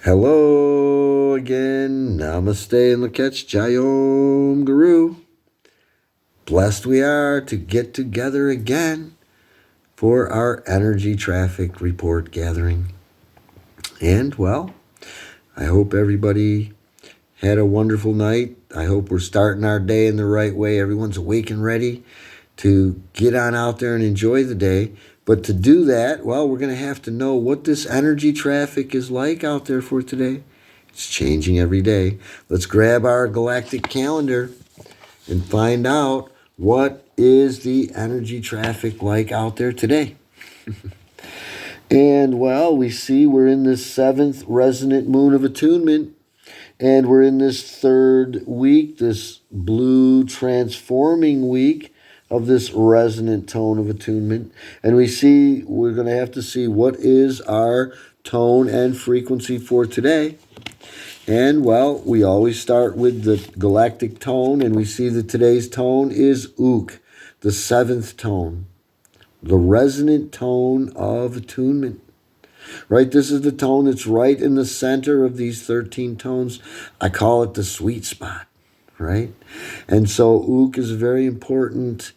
Hello again. Namaste and Lakech Jayom Guru. Blessed we are to get together again for our energy traffic report gathering. And, well, I hope everybody had a wonderful night. I hope we're starting our day in the right way. Everyone's awake and ready to get on out there and enjoy the day. But to do that, well, we're going to have to know what this energy traffic is like out there for today. It's changing every day. Let's grab our galactic calendar and find out what is the energy traffic like out there today. And, well, we see we're in this 7th resonant moon of attunement. And we're in this 3rd week, this blue transforming week of this resonant tone of attunement. And we're going to have to see what is our tone and frequency for today. And, well, we always start with the galactic tone, and we see that today's tone is Ook, the 7th tone, the resonant tone of attunement. Right, this is the tone that's right in the center of these 13 tones. I call it the sweet spot, right? And so Ook is a very important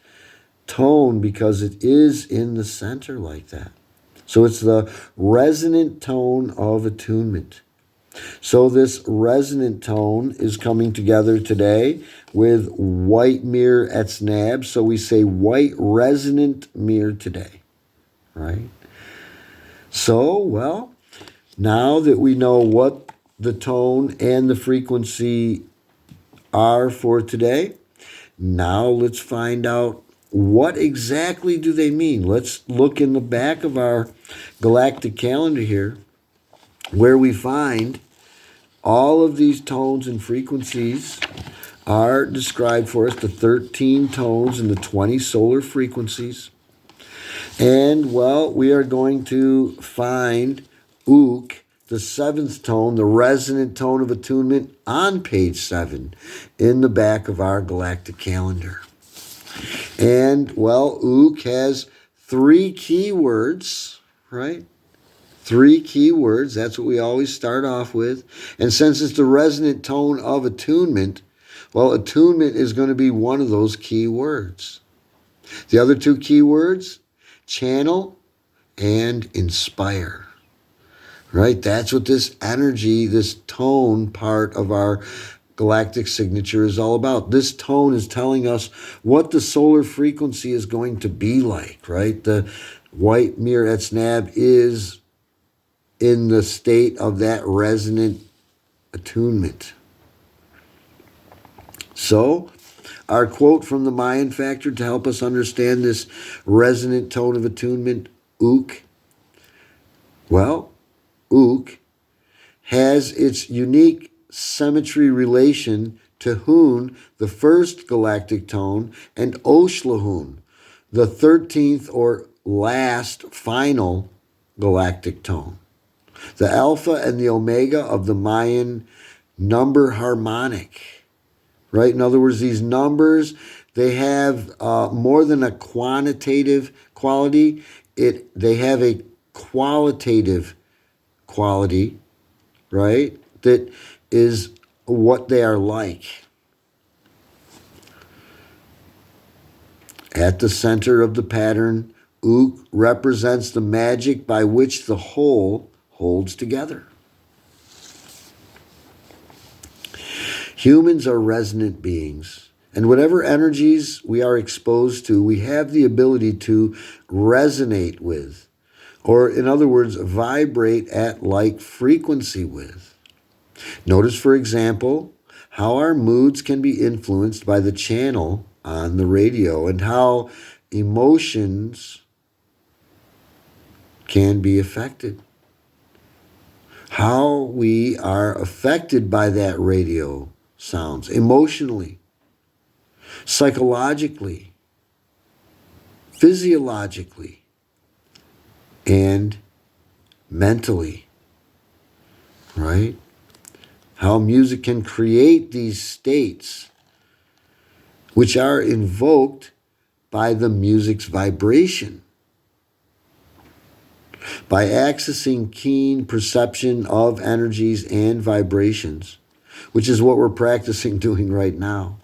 tone because it is in the center like that. So it's the resonant tone of attunement. So this resonant tone is coming together today with white mirror ETZNAB. So we say white resonant mirror today, right? So, well, now that we know what the tone and the frequency are for today, now let's find out what exactly do they mean. Let's look in the back of our galactic calendar here where we find all of these tones and frequencies are described for us, the 13 tones and the 20 solar frequencies. And, well, we are going to find Ook, the 7th tone, the resonant tone of attunement, on page 7 in the back of our galactic calendar. And, well, Ook has 3 keywords, right? 3 keywords. That's what we always start off with. And since it's the resonant tone of attunement, well, attunement is going to be one of those keywords. The other 2 keywords, channel and inspire, right? That's what this energy, this tone part of our galactic signature is all about. This tone is telling us what the solar frequency is going to be like, right? The white mirror ETZNAB is in the state of that resonant attunement. So, our quote from the Mayan factor to help us understand this resonant tone of attunement, Ook. Well, Ook has its unique symmetry relation to Hun, the 1st galactic tone, and Oshlahun, the 13th or last final galactic tone. The alpha and the omega of the Mayan number harmonic. Right? In other words, these numbers, they have more than a quantitative quality. They have a qualitative quality, right? That is what they are like. At the center of the pattern, Ook represents the magic by which the whole holds together. Humans are resonant beings, and whatever energies we are exposed to, we have the ability to resonate with, or in other words, vibrate at like frequency with. Notice, for example, how our moods can be influenced by the channel on the radio and how emotions can be affected. How we are affected by that radio sounds emotionally, psychologically, physiologically, and mentally, right? How music can create these states which are invoked by the music's vibration. by accessing keen perception of energies and vibrations, which is what we're practicing doing right now.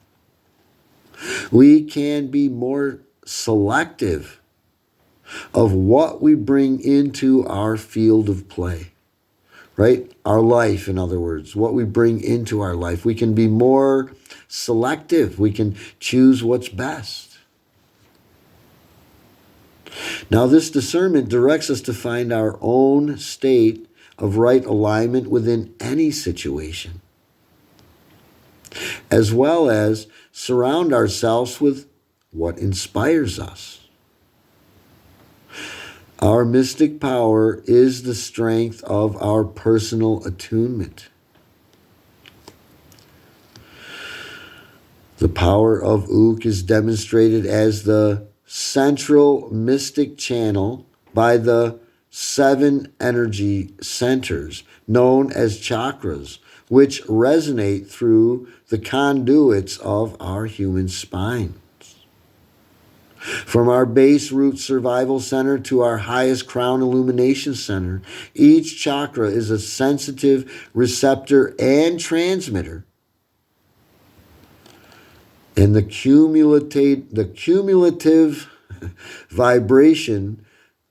We can be more selective of what we bring into our field of play, right? Our life, in other words, what we bring into our life. We can be more selective. We can choose what's best. Now, this discernment directs us to find our own state of right alignment within any situation, as well as surround ourselves with what inspires us. Our mystic power is the strength of our personal attunement. The power of Ook is demonstrated as the central mystic channel by the 7 energy centers, known as chakras, which resonate through the conduits of our human spines. From our base root survival center to our highest crown illumination center, each chakra is a sensitive receptor and transmitter. And the cumulative vibration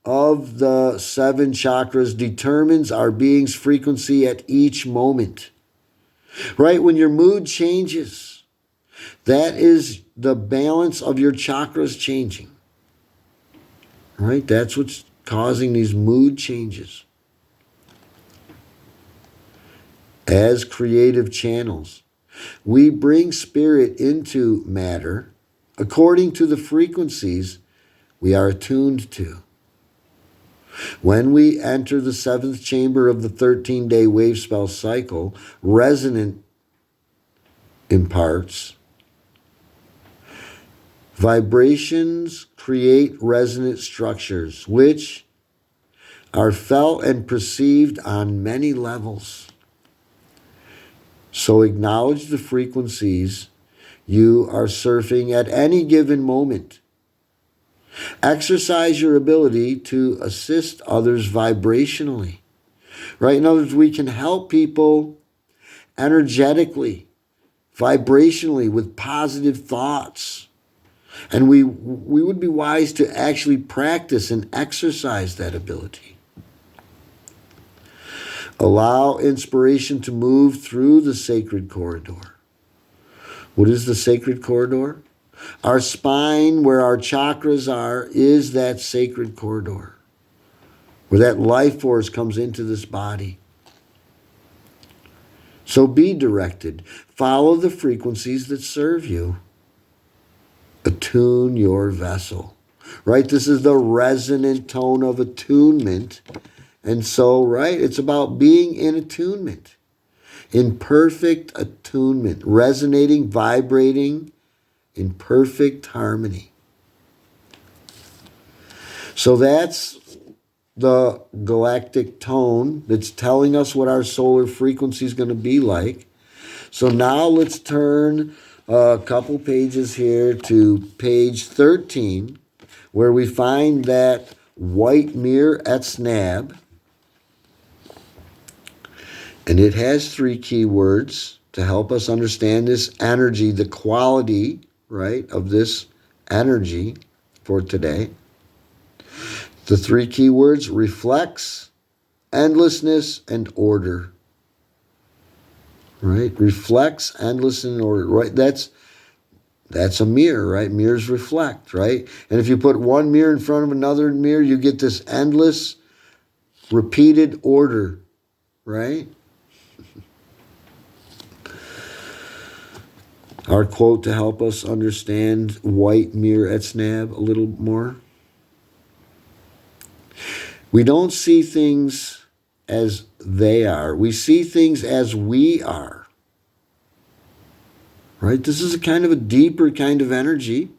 of the 7 chakras determines our being's frequency at each moment. Right? When your mood changes, that is the balance of your chakras changing. Right? That's what's causing these mood changes. As creative channels, we bring spirit into matter according to the frequencies we are attuned to. When we enter the 7th chamber of the 13-day wave spell cycle, Resonant imparts. Vibrations create resonant structures, which are felt and perceived on many levels. So acknowledge the frequencies you are surfing at any given moment. Exercise your ability to assist others vibrationally. Right? In other words, we can help people energetically, vibrationally, with positive thoughts. And we would be wise to actually practice and exercise that ability. Allow inspiration to move through the sacred corridor. What is the sacred corridor? Our spine, where our chakras are, is that sacred corridor, where that life force comes into this body. So be directed. Follow the frequencies that serve you. Attune your vessel. Right? This is the resonant tone of attunement. And so, right, it's about being in attunement, in perfect attunement, resonating, vibrating in perfect harmony. So that's the galactic tone that's telling us what our solar frequency is going to be like. So now let's turn a couple pages here to page 13, where we find that white mirror ETZNAB. And it has 3 keywords to help us understand this energy, the quality, right, of this energy for today. The 3 keywords: reflex, endlessness, and order. Right? Reflex, endless, and order. Right? That's a mirror, right? Mirrors reflect, right? And if you put one mirror in front of another mirror, you get this endless, repeated order, right? Our quote to help us understand white mirror ETZNAB a little more. We don't see things as they are. We see things as we are. Right? This is a kind of a deeper kind of energy,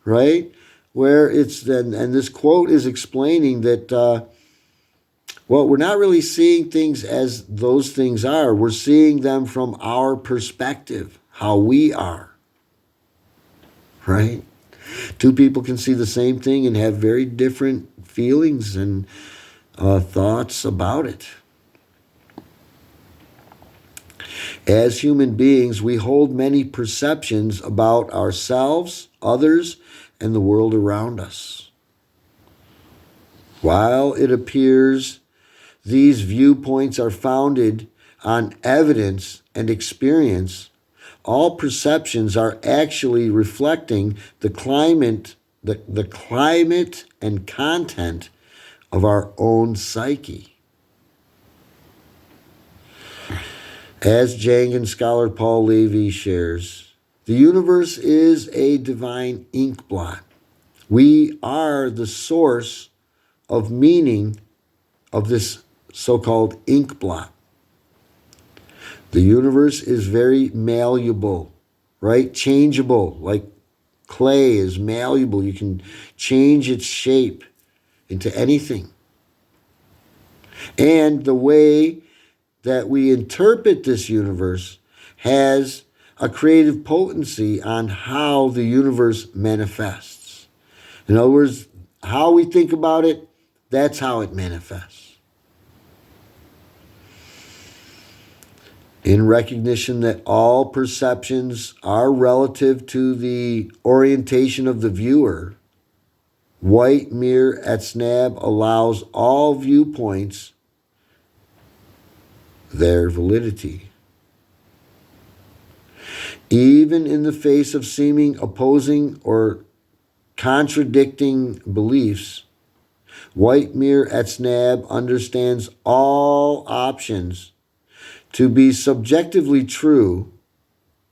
right? Where it's then, and this quote is explaining that, we're not really seeing things as those things are. We're seeing them from our perspective, how we are. Right? 2 people can see the same thing and have very different feelings and thoughts about it. As human beings, we hold many perceptions about ourselves, others, and the world around us. While it appears these viewpoints are founded on evidence and experience, all perceptions are actually reflecting the climate and content of our own psyche. As Jangan scholar Paul Levy shares, the universe is a divine ink blot. We are the source of meaning of this so-called ink blot. The universe is very malleable, right? Changeable, like clay is malleable. You can change its shape into anything. And the way that we interpret this universe has a creative potency on how the universe manifests. In other words, how we think about it, that's how it manifests. In recognition that all perceptions are relative to the orientation of the viewer, White Mirror ETZNAB allows all viewpoints their validity. Even in the face of seeming opposing or contradicting beliefs, White Mirror ETZNAB understands all options to be subjectively true.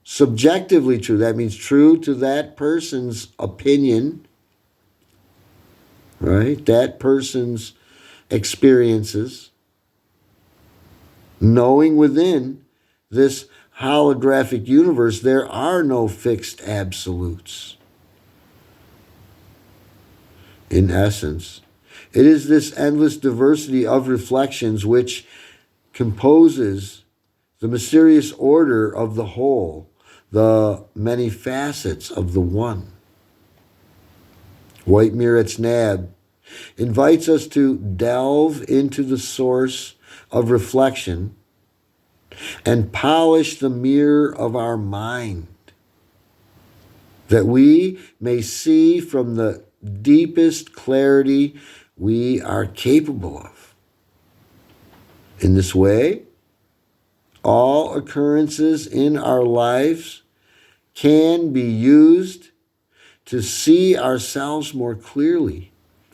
Subjectively true, that means true to that person's opinion, right? That person's experiences. Knowing within this holographic universe, there are no fixed absolutes. In essence, it is this endless diversity of reflections which composes the mysterious order of the whole, the many facets of the one. White Mirror ETZNAB invites us to delve into the source of reflection and polish the mirror of our mind, that we may see from the deepest clarity we are capable of. In this way, all occurrences in our lives can be used to see ourselves more clearly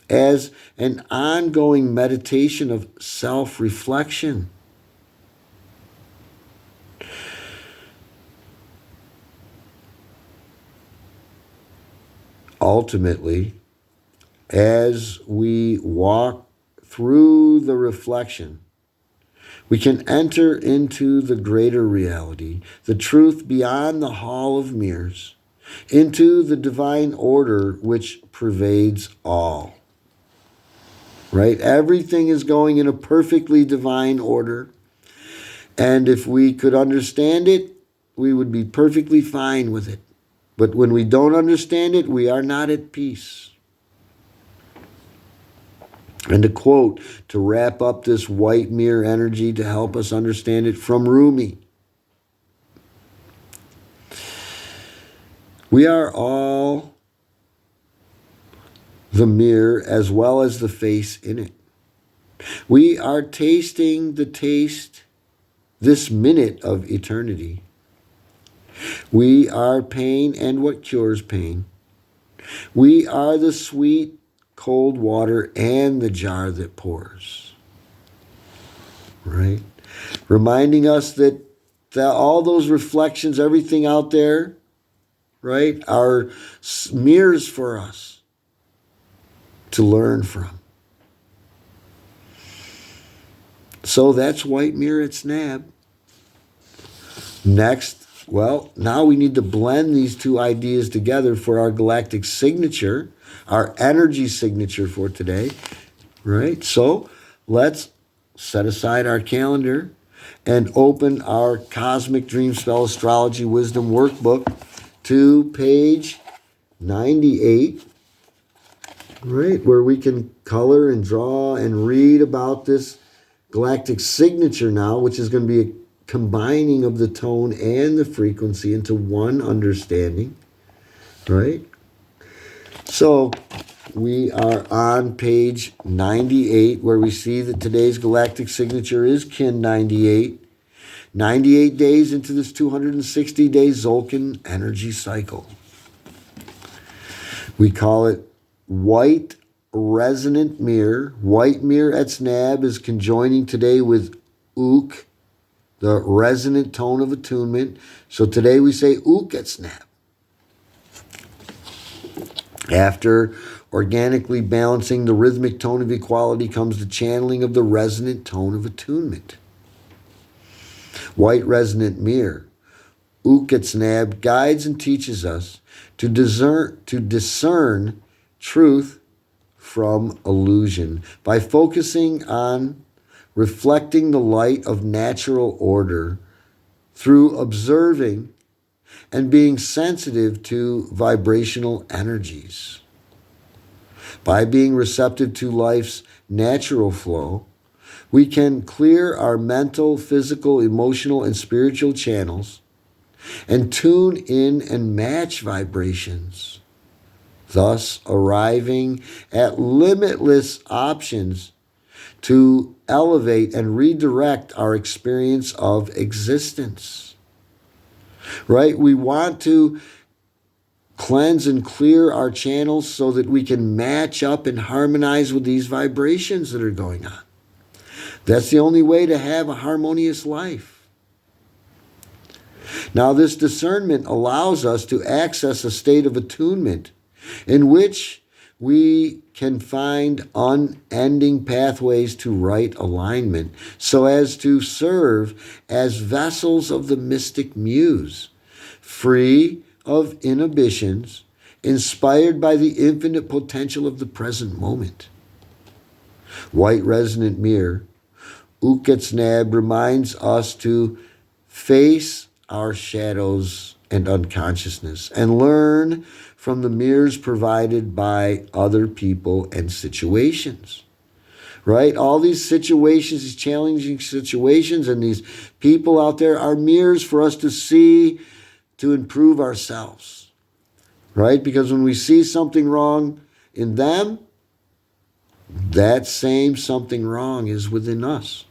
as an ongoing meditation of self-reflection. Ultimately, as we walk through the reflection, we can enter into the greater reality, the truth beyond the hall of mirrors, into the divine order which pervades all. Right? Everything is going in a perfectly divine order. And if we could understand it, we would be perfectly fine with it. But when we don't understand it, we are not at peace. And a quote to wrap up this white mirror energy to help us understand it from Rumi. We are all the mirror as well as the face in it. We are tasting the taste this minute of eternity. We are pain and what cures pain. We are the sweet, cold water and the jar that pours. Right? Reminding us that all those reflections, everything out there, right, are mirrors for us to learn from. So that's White Mirror ETZNAB. Next, well, now we need to blend these two ideas together for our galactic signature, our energy signature for today, right? So let's set aside our calendar and open our Cosmic Dream Spell Astrology Wisdom Workbook to page 98. right? Where we can color and draw and read about this galactic signature now, which is going to be a combining of the tone and the frequency into one understanding, right? So we are on page 98, where we see that today's galactic signature is Kin 98. 98 days into this 260-day Zolkin energy cycle. We call it White Resonant Mirror. White Mirror ETZNAB is conjoining today with Ook, the resonant tone of attunement. So today we say Ook ETZNAB. After organically balancing the rhythmic tone of equality comes the channeling of the resonant tone of attunement. White Resonant Mirror, Ook ETZNAB, guides and teaches us to discern truth from illusion by focusing on reflecting the light of natural order through observing and being sensitive to vibrational energies. By being receptive to life's natural flow, we can clear our mental, physical, emotional, and spiritual channels and tune in and match vibrations, thus arriving at limitless options to elevate and redirect our experience of existence. Right? We want to cleanse and clear our channels so that we can match up and harmonize with these vibrations that are going on. That's the only way to have a harmonious life. Now, this discernment allows us to access a state of attunement in which we can find unending pathways to right alignment so as to serve as vessels of the mystic muse, free of inhibitions, inspired by the infinite potential of the present moment. White Resonant Mirror, Ook ETZNAB, reminds us to face our shadows and unconsciousness and learn from the mirrors provided by other people and situations. Right? All these situations, these challenging situations, and these people out there are mirrors for us to see, to improve ourselves. Right? Because when we see something wrong in them, that same something wrong is within us.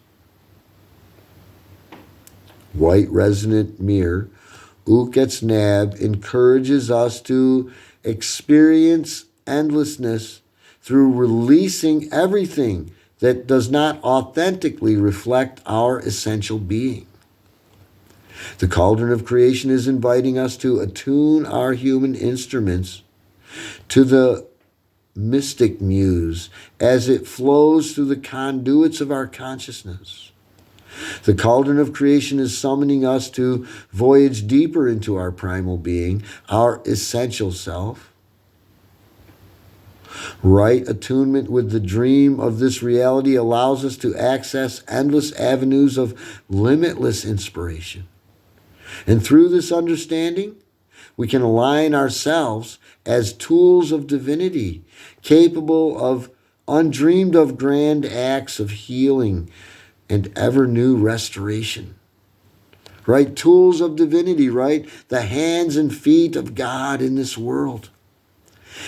White Resonant Mirror, Ook ETZNAB, encourages us to experience endlessness through releasing everything that does not authentically reflect our essential being. The cauldron of creation is inviting us to attune our human instruments to the mystic muse as it flows through the conduits of our consciousness. The cauldron of creation is summoning us to voyage deeper into our primal being, our essential self. Right attunement with the dream of this reality allows us to access endless avenues of limitless inspiration. And through this understanding, we can align ourselves as tools of divinity, capable of undreamed of grand acts of healing and ever new restoration. Right? Tools of divinity, right? The hands and feet of God in this world.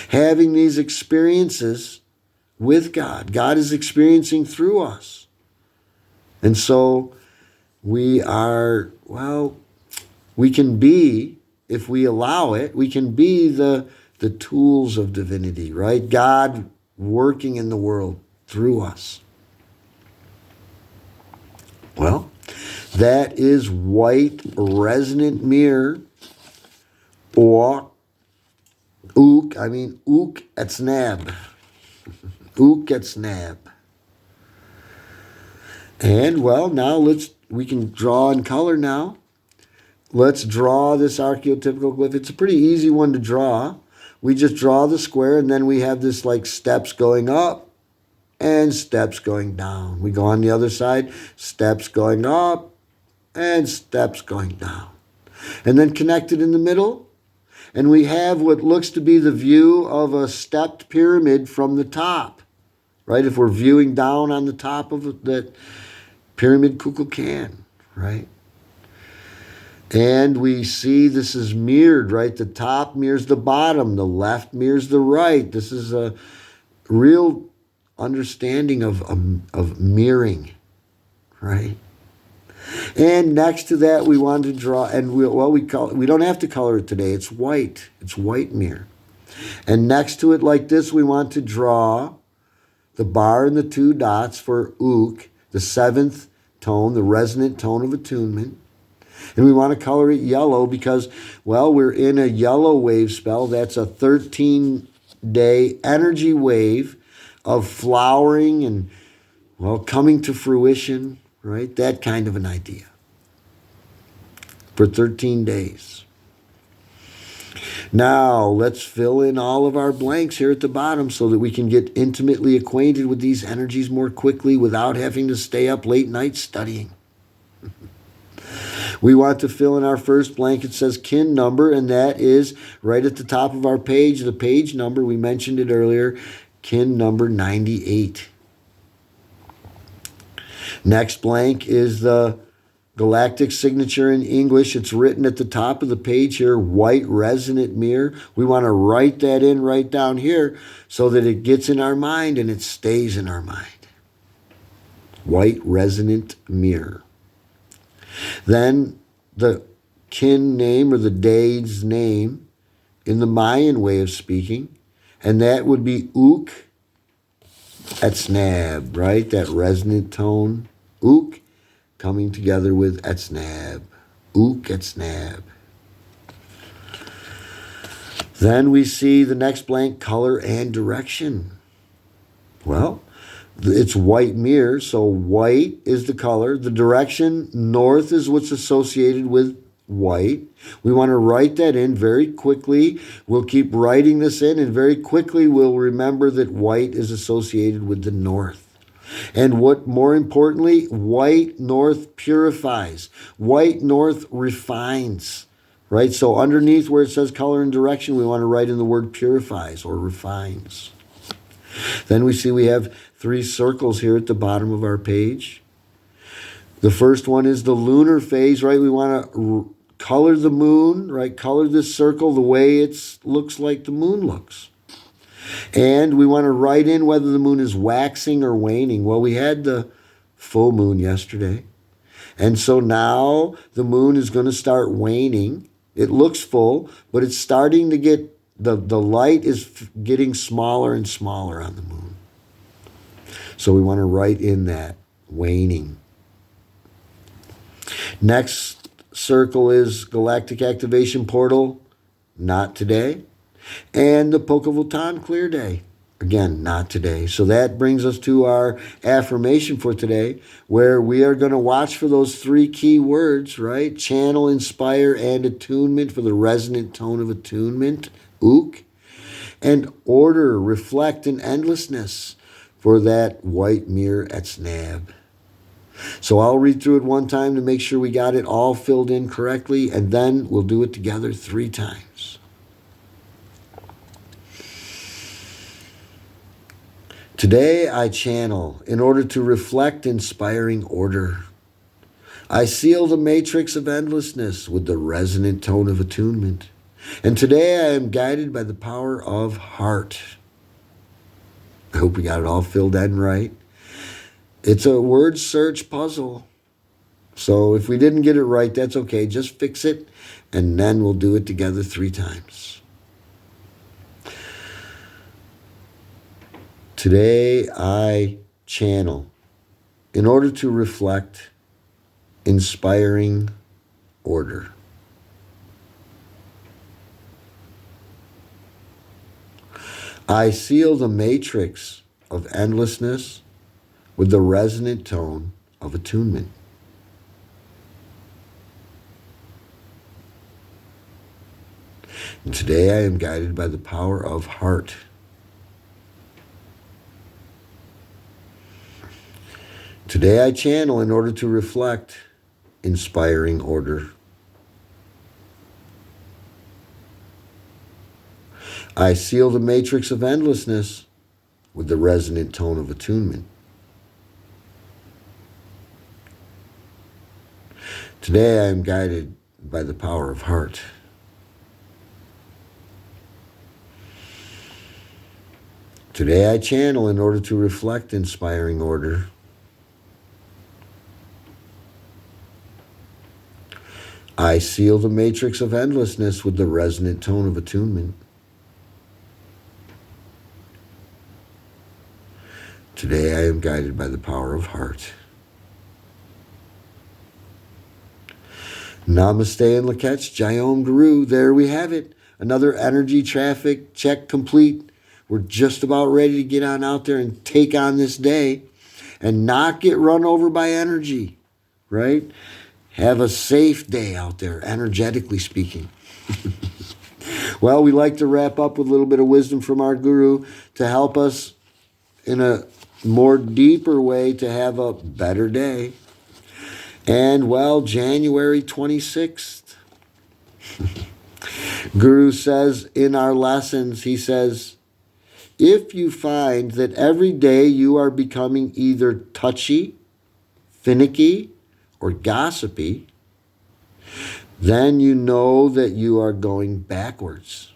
Having these experiences with God. God is experiencing through us. And so we are, we can be, if we allow it, we can be the tools of divinity, right? God working in the world through us. Well, that is White Resonant Mirror, or Ook ETZNAB. Ook ETZNAB. And now we can draw in color now. Let's draw this archetypical glyph. It's a pretty easy one to draw. We just draw the square, and then we have this like steps going up and steps going down. We go on the other side, steps going up and steps going down. And then connected in the middle, And we have what looks to be the view of a stepped pyramid from the top, right? If we're viewing down on the top of that pyramid Kukulkan, right? And we see this is mirrored, right? The top mirrors the bottom, the left mirrors the right. This is a real understanding of mirroring, right? And next to that, we want to draw, and we don't have to color it today. It's white. It's white mirror. And next to it, like this, we want to draw the bar and the two dots for ook, the seventh tone, the resonant tone of attunement. And we want to color it yellow because, well, we're in a yellow wave spell. That's a 13-day energy wave of flowering and, well, coming to fruition, right? That kind of an idea for 13 days. Now, let's fill in all of our blanks here at the bottom so that we can get intimately acquainted with these energies more quickly without having to stay up late nights studying. We want to fill in our first blank. It says kin number, and that is right at the top of our page. The page number, we mentioned it earlier, kin number 98. Next blank is the Galactic signature in English. It's written at the top of the page here, white resonant mirror. We want to write that in right down here so that it gets in our mind and it stays in our mind. White resonant mirror. Then the kin name or the day's name in the Mayan way of speaking, and that would be ook ETZNAB, right? That resonant tone, ook, coming together with ETZNAB, ook ETZNAB. Then we see the next blank, color and direction. Well, it's white mirror, so white is the color. The direction, north, is what's associated with white. We want to write that in very quickly. We'll keep writing this in, and very quickly we'll remember that white is associated with the north. And what more importantly, white north purifies. White north refines, right? So underneath where it says color and direction, we want to write in the word purifies or refines. Then we see we have 3 circles here at the bottom of our page. The first one is the lunar phase, right? We want to color the moon, right? Color this circle the way it looks like the moon looks. And we want to write in whether the moon is waxing or waning. Well, we had the full moon yesterday. And so now the moon is going to start waning. It looks full, but it's starting to get, the light is getting smaller and smaller on the moon. So we want to write in that, waning. Next circle is Galactic Activation Portal, not today. And the Pocahontas Clear Day, again, not today. So that brings us to our affirmation for today, where we are going to watch for those 3 key words, right? Channel, inspire, and attunement for the resonant tone of attunement, ook. And order, reflect, and endlessness for that white mirror ETZNAB. So I'll read through it one time to make sure we got it all filled in correctly, and then we'll do it together 3 times. Today I channel in order to reflect inspiring order. I seal the matrix of endlessness with the resonant tone of attunement. And today I am guided by the power of heart. I hope we got it all filled in right. It's a word search puzzle. So if we didn't get it right, that's okay. Just fix it, and then we'll do it together 3 times. Today I channel in order to reflect inspiring order. I seal the matrix of endlessness with the resonant tone of attunement. And today I am guided by the power of heart. Today I channel in order to reflect inspiring order. I seal the matrix of endlessness with the resonant tone of attunement. Today I am guided by the power of heart. Today I channel in order to reflect inspiring order. I seal the matrix of endlessness with the resonant tone of attunement. Today I am guided by the power of heart. Namaste and Lakach, Jayom Guru. There we have it. Another energy traffic check complete. We're just about ready to get on out there and take on this day and not get run over by energy, right? Have a safe day out there, energetically speaking. Well, we like to wrap up with a little bit of wisdom from our guru to help us in a more deeper way to have a better day. And, well, January 26th, Guru says in our lessons, he says, if you find that every day you are becoming either touchy, finicky, or gossipy, then you know that you are going backwards.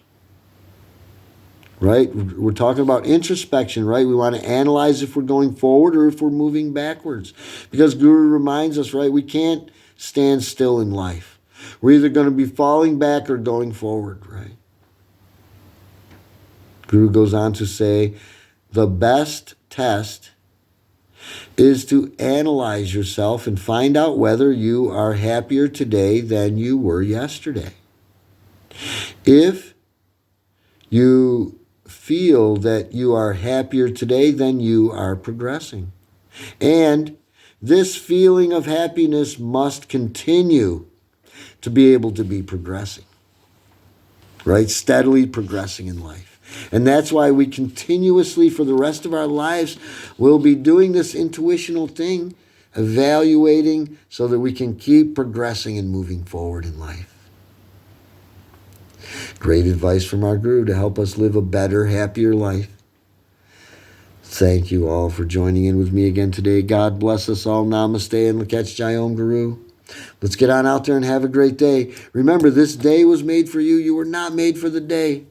Right? We're talking about introspection, right? We want to analyze if we're going forward or if we're moving backwards. Because Guru reminds us, right, we can't stand still in life. We're either going to be falling back or going forward, right? Guru goes on to say, the best test is to analyze yourself and find out whether you are happier today than you were yesterday. If you feel that you are happier today, then you are progressing. And this feeling of happiness must continue to be able to be progressing, right? Steadily progressing in life. And that's why we continuously, for the rest of our lives, will be doing this intuitional thing, evaluating so that we can keep progressing and moving forward in life. Great advice from our Guru to help us live a better, happier life. Thank you all for joining in with me again today. God bless us all. Namaste and Lakach Jayom Guru. Let's get on out there and have a great day. Remember, this day was made for you. You were not made for the day.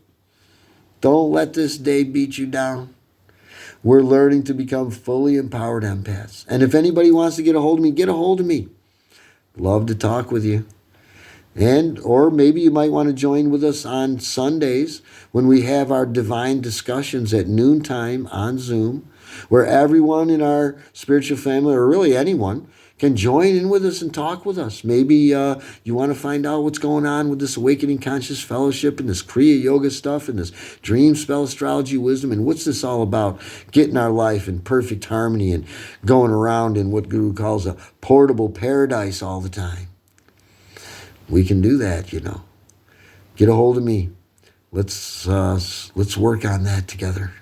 Don't let this day beat you down. We're learning to become fully empowered empaths. And if anybody wants to get a hold of me, get a hold of me. Love to talk with you. Or maybe you might want to join with us on Sundays when we have our divine discussions at noontime on Zoom, where everyone in our spiritual family, or really anyone, can join in with us and talk with us. Maybe you want to find out what's going on with this Awakening Conscious Fellowship and this Kriya Yoga stuff and this Dream Spell Astrology Wisdom, and what's this all about? Getting our life in perfect harmony and going around in what Guru calls a portable paradise all the time. We can do that, you know. Get a hold of me. Let's work on that together.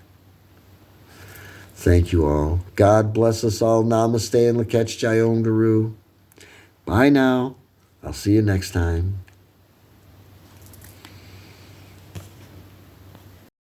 Thank you all. God bless us all. Namaste and Lakach Jayom Guru. Bye now. I'll see you next time.